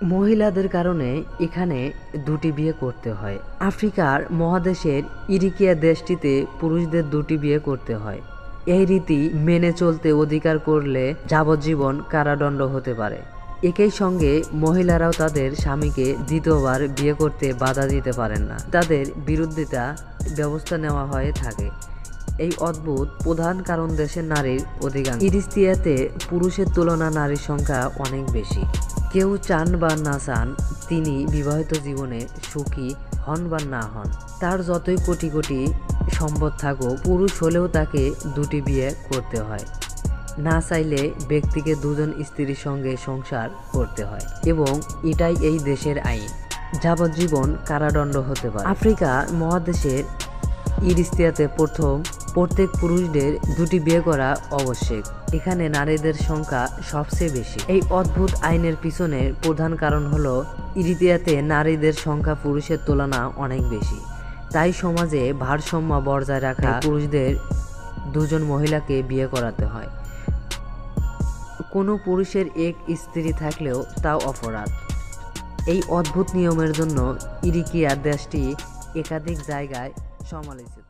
মহিলাদের কারণে এখানে দুটি বিয়ে করতে হয়। আফ্রিকার মহাদেশের ইরিকিয়া দেশটিতে পুরুষদের দুটি বিয়ে করতে হয়। এই রীতি মেনে চলতে অধিকার করলে যাবজ্জীবন কারাদণ্ড হতে পারে। একই সঙ্গে মহিলারাও তাদের স্বামীকে দ্বিতীয়বার বিয়ে করতে বাধা দিতে পারেন না, তাদের বিরুদ্ধিতা ব্যবস্থা নেওয়া হয়ে থাকে। এই অদ্ভুত প্রধান কারণ দেশের নারীর অধিকাংশ। ইরিত্রিয়াতে পুরুষের তুলনায় নারীর সংখ্যা অনেক বেশি। কেউ চান বা না চান তিনি বিবাহিত জীবনে সুখী হন বা না হন, তার যতই কোটি কোটি সম্পদ থাকুক, পুরুষ হলেও তাকে দুটি বিয়ে করতে হয়। না চাইলে ব্যক্তিকে দুজন স্ত্রীর সঙ্গে সংসার করতে হয় এবং এটাই এই দেশের আইন। যাবজ্জীবন কারাদণ্ড হতে পারে। আফ্রিকা মহাদেশের ইরিত্রিয়াতে প্রত্যেক পুরুষদের দুটি বিয়ে করা আবশ্যক। এখানে নারীদের সংখ্যা সবচেয়ে বেশি। এই অদ্ভুত আইনের পিছনে প্রধান কারণ হলো ইরিত্রিয়াতে নারীদের সংখ্যা পুরুষের তুলনায় অনেক বেশি, তাই সমাজে ভারসাম্য বজায় রাখা পুরুষদের দুজন মহিলাকে বিয়ে করাতে হয়। কোনো পুরুষের এক স্ত্রী থাকলেও তাও অপরাধ। এই অদ্ভুত নিয়মের জন্য ইরিকিয়া দেশটি একাধিক জায়গায় সমালোচিত।